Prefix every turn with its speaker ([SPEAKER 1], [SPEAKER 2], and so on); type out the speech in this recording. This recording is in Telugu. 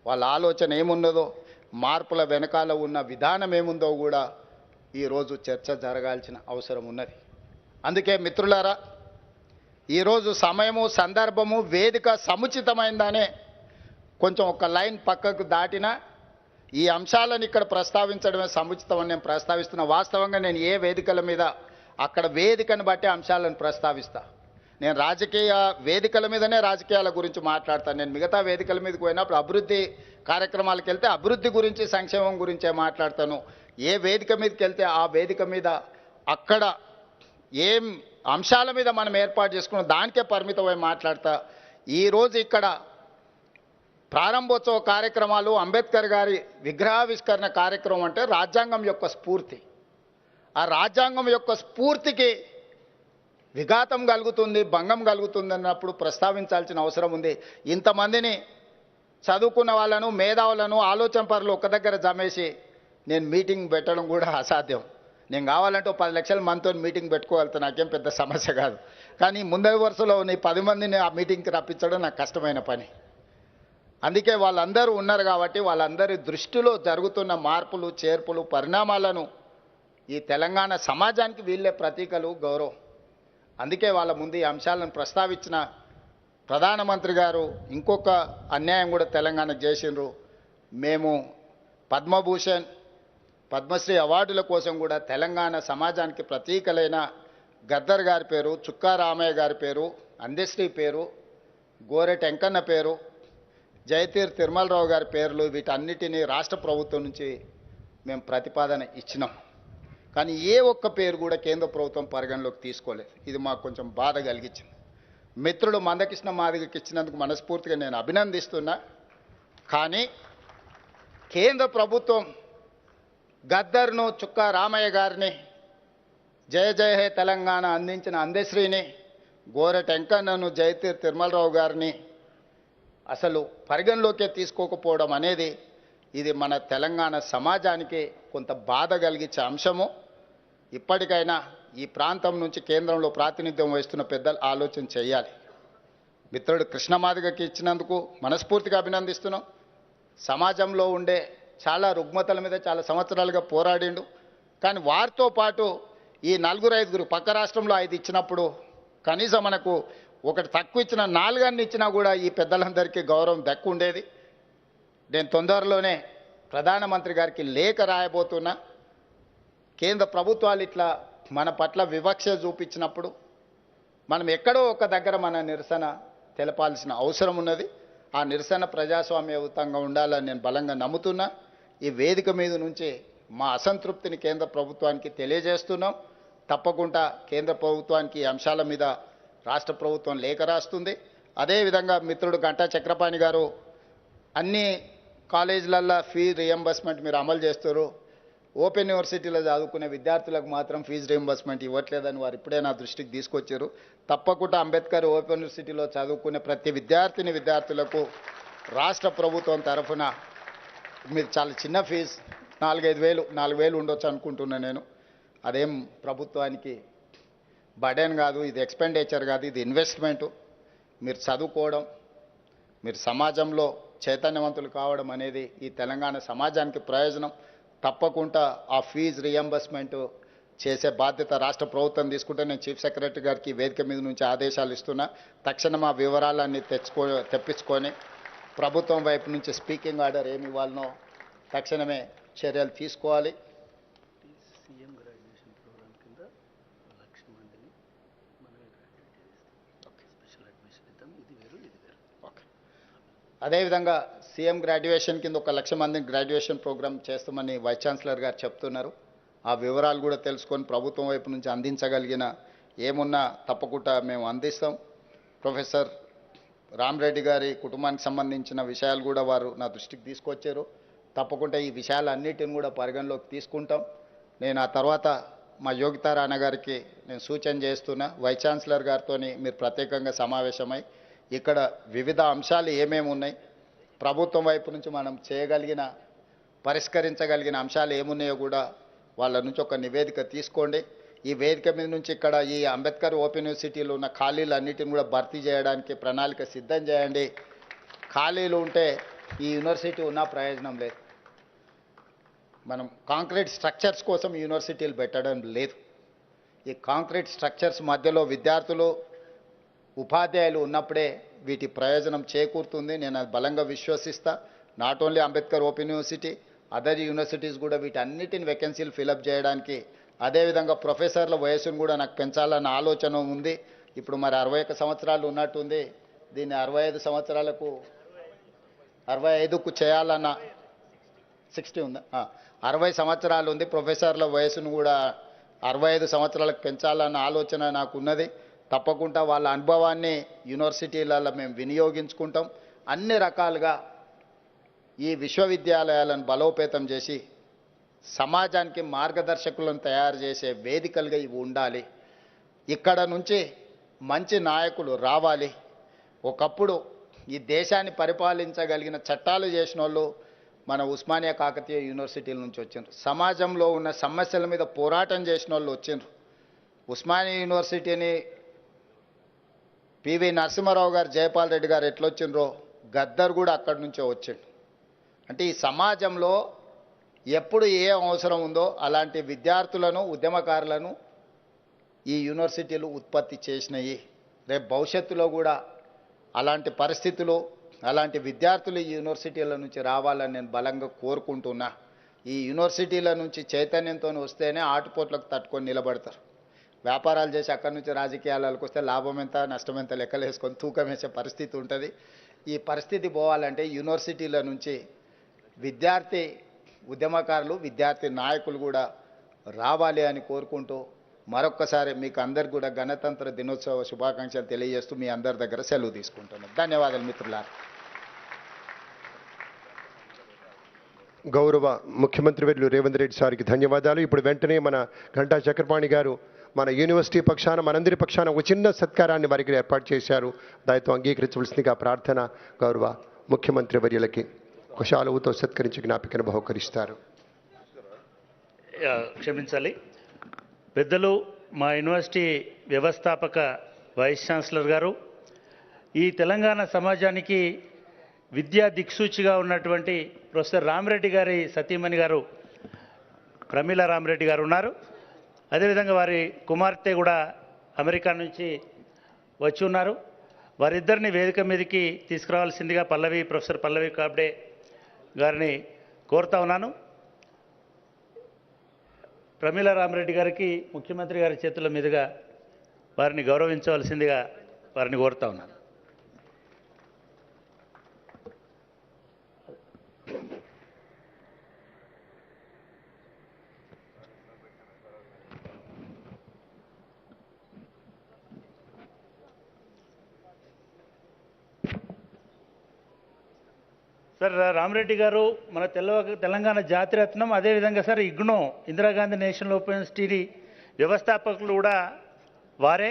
[SPEAKER 1] వాళ్ళ ఆలోచన ఏమున్నదో, మార్పుల వెనకాల ఉన్న విధానం ఏముందో కూడా ఈరోజు చర్చ జరగాల్సిన అవసరం ఉన్నది. అందుకే మిత్రులారా, ఈరోజు సమయము, సందర్భము, వేదిక సముచితమైందనే కొంచెం ఒక లైన్ పక్కకు దాటినా ఈ అంశాలను ఇక్కడ ప్రస్తావించడమే సముచితమని నేను ప్రస్తావిస్తున్న. వాస్తవంగా నేను ఏ వేదికల మీద అక్కడ వేదికను బట్టి అంశాలను ప్రస్తావిస్తా. నేను రాజకీయ వేదికల మీదనే రాజకీయాల గురించి మాట్లాడతాను. నేను మిగతా వేదికల మీదకి పోయినప్పుడు అభివృద్ధి కార్యక్రమాలకు వెళ్తే అభివృద్ధి గురించి, సంక్షేమం గురించే మాట్లాడతాను. ఏ వేదిక మీదకి వెళ్తే ఆ వేదిక మీద అక్కడ ఏం అంశాల మీద మనం ఏర్పాటు చేసుకున్నాం దానికే పరిమితమై మాట్లాడతా. ఈరోజు ఇక్కడ ప్రారంభోత్సవ కార్యక్రమాలు, అంబేద్కర్ గారి విగ్రహావిష్కరణ కార్యక్రమం అంటే రాజ్యాంగం యొక్క స్ఫూర్తి. ఆ రాజ్యాంగం యొక్క స్ఫూర్తికి విఘాతం కలుగుతుంది, భంగం కలుగుతుంది అన్నప్పుడు ప్రస్తావించాల్సిన అవసరం ఉంది. ఇంతమందిని చదువుకున్న వాళ్ళను, మేధావులను, ఆలోచన పరులు ఒక దగ్గర జమేసి నేను మీటింగ్ పెట్టడం కూడా అసాధ్యం. నేను కావాలంటే 10 లక్షల మందితో మీటింగ్ పెట్టుకోగలుగుతా, నాకేం పెద్ద సమస్య కాదు. కానీ ముందరి వరుసలో నీ 10 మందిని ఆ మీటింగ్కి రప్పించడం నాకు కష్టమైన పని. అందుకే వాళ్ళందరూ ఉన్నారు కాబట్టి వాళ్ళందరి దృష్టిలో జరుగుతున్న మార్పులు, చేర్పులు, పరిణామాలను ఈ తెలంగాణ సమాజానికి వీళ్ళే ప్రతీకలు, గౌరవం. అందుకే వాళ్ళ ముందు ఈ అంశాలను ప్రస్తావించిన ప్రధానమంత్రి గారు ఇంకొక అన్యాయం కూడా తెలంగాణకు చేసిండ్రు. మేము పద్మభూషణ్, పద్మశ్రీ అవార్డుల కోసం కూడా తెలంగాణ సమాజానికి ప్రతీకలైన గద్దర్ గారి పేరు, చుక్కా రామయ్య గారి పేరు, అందశ్రీ పేరు, గోరెటి వెంకన్న పేరు, జయతీర్ తిరుమలరావు గారి పేర్లు, వీటన్నిటినీ రాష్ట్ర ప్రభుత్వం నుంచి మేము ప్రతిపాదన ఇచ్చినాం. కానీ ఏ ఒక్క పేరు కూడా కేంద్ర ప్రభుత్వం పరిగణలోకి తీసుకోలేదు. ఇది మాకు కొంచెం బాధ కలిగించింది. మిత్రుడు మందకృష్ణ మాదిగకి ఇచ్చినందుకు మనస్ఫూర్తిగా నేను అభినందిస్తున్నా. కానీ కేంద్ర ప్రభుత్వం గద్దర్ను, చుక్కా రామయ్య గారిని, జయ జయ హే తెలంగాణ అందించిన అందశ్రీని, గోరెటి వెంకన్నను, జయతీర్ తిరుమలరావు గారిని అసలు పరిగణలోకే తీసుకోకపోవడం అనేది ఇది మన తెలంగాణ సమాజానికి కొంత బాధ కలిగించే అంశము. ఇప్పటికైనా ఈ ప్రాంతం నుంచి కేంద్రంలో ప్రాతినిధ్యం వహిస్తున్న పెద్దలు ఆలోచన చేయాలి. మిత్రుడు కృష్ణమాదిగకి ఇచ్చినందుకు మనస్ఫూర్తిగా అభినందిస్తున్నాం. సమాజంలో ఉండే చాలా రుగ్మతల మీద చాలా సంవత్సరాలుగా పోరాడిండు. కానీ వారితో పాటు ఈ 4-5 పక్క రాష్ట్రంలో 5 ఇచ్చినప్పుడు కనీసం మనకు ఒకటి తక్కువ ఇచ్చిన 4 ఇచ్చినా కూడా ఈ పెద్దలందరికీ గౌరవం దక్కు ఉండేది. నేను తొందరలోనే ప్రధానమంత్రి గారికి లేఖ రాయబోతున్నా. కేంద్ర ప్రభుత్వాలు ఇట్లా మన పట్ల వివక్ష చూపించినప్పుడు మనం ఎక్కడో ఒక దగ్గర మన నిరసన తెలపాల్సిన అవసరం ఉన్నది. ఆ నిరసన ప్రజాస్వామ్యయుతంగా ఉండాలని నేను బలంగా నమ్ముతున్నా. ఈ వేదిక మీద నుంచి మా అసంతృప్తిని కేంద్ర ప్రభుత్వానికి తెలియజేస్తున్నాం. తప్పకుండా కేంద్ర ప్రభుత్వానికి ఈ అంశాల మీద రాష్ట్ర ప్రభుత్వం లేఖ రాస్తుంది. అదేవిధంగా మిత్రుడు గంటా చక్రపాణి గారు అన్ని కాలేజీలల్లో ఫీజు రియంబర్స్మెంట్ మీరు అమలు చేస్తారు, ఓపెన్ యూనివర్సిటీలో చదువుకునే విద్యార్థులకు మాత్రం ఫీజు రియంబర్స్మెంట్ ఇవ్వట్లేదని వారు ఇప్పుడే నా దృష్టికి తీసుకొచ్చారు. తప్పకుండా అంబేద్కర్ ఓపెన్ యూనివర్సిటీలో చదువుకునే ప్రతి విద్యార్థులకు రాష్ట్ర ప్రభుత్వం తరఫున మీరు చాలా చిన్న ఫీజు 4,000 ఉండొచ్చు అనుకుంటున్నా నేను. అదేం ప్రభుత్వానికి బర్డెన్ కాదు, ఇది ఎక్స్పెండిచర్ కాదు, ఇది ఇన్వెస్ట్మెంటు. మీరు చదువుకోవడం, మీరు సమాజంలో చైతన్యవంతులు కావడం అనేది ఈ తెలంగాణ సమాజానికి ప్రయోజనం. తప్పకుండా ఆ ఫీజు రియంబర్స్మెంట్ చేసే బాధ్యత రాష్ట్ర ప్రభుత్వం తీసుకుంటే నేను చీఫ్ సెక్రటరీ గారికి వేదిక మీద నుంచి ఆదేశాలు ఇస్తున్నా. తక్షణం ఆ వివరాలన్నీ తెప్పించుకొని ప్రభుత్వం వైపు నుంచి స్పీకింగ్ ఆర్డర్ ఏమి ఇవ్వాలనో తక్షణమే చర్యలు తీసుకోవాలి. అదేవిధంగా సీఎం గ్రాడ్యుయేషన్ కింద 1,00,000 మందిని గ్రాడ్యుయేషన్ ప్రోగ్రామ్ చేస్తామని వైస్ ఛాన్సలర్ గారు చెప్తున్నారు. ఆ వివరాలు కూడా తెలుసుకొని ప్రభుత్వం వైపు నుంచి అందించగలిగిన ఏమున్నా తప్పకుండా మేము అందిస్తాం. ప్రొఫెసర్ రామరెడ్డి గారి కుటుంబానికి సంబంధించిన విషయాలు కూడా వారు నా దృష్టికి తీసుకొచ్చారు. తప్పకుండా ఈ విషయాలన్నిటిని కూడా పరిగణలోకి తీసుకుంటాం. నేను ఆ తర్వాత మా యోగితా రాణా గారికి నేను సూచన చేస్తున్నా, వైస్ ఛాన్సలర్ గారితో మీరు ప్రత్యేకంగా సమావేశమై ఇక్కడ వివిధ అంశాలు ఏమేమి ఉన్నాయి, ప్రభుత్వం వైపు నుంచి మనం చేయగలిగిన పరిష్కరించగలిగిన అంశాలు ఏమున్నాయో కూడా వాళ్ళ నుంచి ఒక నివేదిక తీసుకోండి. ఈ వేదిక మీద నుంచి ఇక్కడ ఈ అంబేద్కర్ ఓపెన్ యూనివర్సిటీలో ఉన్న ఖాళీలు అన్నిటిని కూడా భర్తీ చేయడానికి ప్రణాళిక సిద్ధం చేయండి. ఖాళీలు ఉంటే ఈ యూనివర్సిటీ ఉన్న ప్రయోజనం లేదు. మనం కాంక్రీట్ స్ట్రక్చర్స్ కోసం యూనివర్సిటీలు పెట్టడం లేదు. ఈ కాంక్రీట్ స్ట్రక్చర్స్ మధ్యలో విద్యార్థులు ఉపాధ్యాయులు ఉన్నప్పుడే వీటి ప్రయోజనం చేకూరుతుంది. నేను అది బలంగా విశ్వసిస్తా. Not only Ambedkar open university, other universities కూడా వీటన్నిటిని వేకెన్సీలు ఫిలప్ చేయడానికి, అదేవిధంగా ప్రొఫెసర్ల వయసును కూడా నాకు పెంచాలన్న ఆలోచన ఉంది. ఇప్పుడు మరి 61 సంవత్సరాలు ఉన్నట్టుంది, దీన్ని 65 సంవత్సరాలకు 65కు చేయాలన్న 60 ఉందా, 60 సంవత్సరాలు ఉంది. ప్రొఫెసర్ల వయసును కూడా 65 సంవత్సరాలకు పెంచాలన్న ఆలోచన నాకు ఉన్నది. తప్పకుండా వాళ్ళ అనుభవాన్ని యూనివర్సిటీలలో మేము వినియోగించుకుంటాం. అన్ని రకాలుగా ఈ విశ్వవిద్యాలయాలను బలోపేతం చేసి సమాజానికి మార్గదర్శకులను తయారు చేసే వేదికలుగా ఇవి ఉండాలి. ఇక్కడ నుంచి మంచి నాయకులు రావాలి. ఒకప్పుడు ఈ దేశాన్ని పరిపాలించగలిగిన చట్టాలు చేసిన వాళ్ళు మన ఉస్మానియా కాకతీయ యూనివర్సిటీల నుంచి వచ్చిండ్రు. సమాజంలో ఉన్న సమస్యల మీద పోరాటం చేసిన వాళ్ళు వచ్చిండ్రు. ఉస్మానియా యూనివర్సిటీని పివి నరసింహారావు గారు, జయపాల్ రెడ్డి గారు ఎట్లొచ్చిండ్రో గద్దర్ కూడా అక్కడి నుంచే వచ్చిండు. అంటే ఈ సమాజంలో ఎప్పుడు ఏ అవసరం ఉందో అలాంటి విద్యార్థులను, ఉద్యమకారులను ఈ యూనివర్సిటీలు ఉత్పత్తి చేసినాయి. రేపు భవిష్యత్తులో కూడా అలాంటి పరిస్థితులు, అలాంటి విద్యార్థులు ఈ యూనివర్సిటీల నుంచి రావాలని నేను బలంగా కోరుకుంటున్నా. ఈ యూనివర్సిటీల నుంచి చైతన్యంతో వస్తేనే ఆటుపోట్లకు తట్టుకొని నిలబడతారు. వ్యాపారాలు చేసి అక్కడి నుంచి రాజకీయాలకు వస్తే లాభం ఎంత నష్టం ఎంత లెక్కలు వేసుకొని తూకం వేసే పరిస్థితి ఉంటుంది. ఈ పరిస్థితి పోవాలంటే యూనివర్సిటీల నుంచి విద్యార్థి ఉద్యమకారులు, విద్యార్థి నాయకులు కూడా రావాలి అని కోరుకుంటూ మరొక్కసారి మీకు అందరికి కూడా గణతంత్ర దినోత్సవ శుభాకాంక్షలు తెలియజేస్తూ మీ అందరి దగ్గర సెలవు తీసుకుంటున్నాను. ధన్యవాదాలు మిత్రులారా.
[SPEAKER 2] గౌరవ ముఖ్యమంత్రి వర్యులు రేవంత్ రెడ్డి సార్కి ధన్యవాదాలు. ఇప్పుడు వెంటనే మన గంటా చక్రపాణి గారు మన యూనివర్సిటీ పక్షాన, మనందరి పక్షాన ఒక చిన్న సత్కారాన్ని వారికి ఏర్పాటు చేశారు. దానితో అంగీకరించవలసిందిగా ప్రార్థన. గౌరవ ముఖ్యమంత్రి వర్యులకి ఒక శాలువతో సత్కరించి జ్ఞాపికను బహుకరిస్తారు.
[SPEAKER 3] క్షమించాలి పెద్దలు, మా యూనివర్సిటీ వ్యవస్థాపక వైస్ ఛాన్సలర్ గారు, ఈ తెలంగాణ సమాజానికి విద్యా దిక్సూచిగా ఉన్నటువంటి ప్రొఫెసర్ రామిరెడ్డి గారి సతీమణి గారు ప్రమీల రామిరెడ్డి గారు ఉన్నారు. అదేవిధంగా వారి కుమార్తె కూడా అమెరికా నుంచి వచ్చి ఉన్నారు. వారిద్దరిని వేదిక మీదకి తీసుకురావాల్సిందిగా ప్రొఫెసర్ పల్లవి కాబ్డే గారిని కోరుతా ఉన్నాను. ప్రమీల రామిరెడ్డి గారికి ముఖ్యమంత్రి గారి చేతుల మీదుగా వారిని గౌరవించవలసిందిగా వారిని కోరుతా ఉన్నాను. సార్, రామిరెడ్డి గారు మన తెలంగాణ జాతిరత్నం, అదేవిధంగా sir IGNOU Indira Gandhi national open university వ్యవస్థాపకులు కూడా వారే.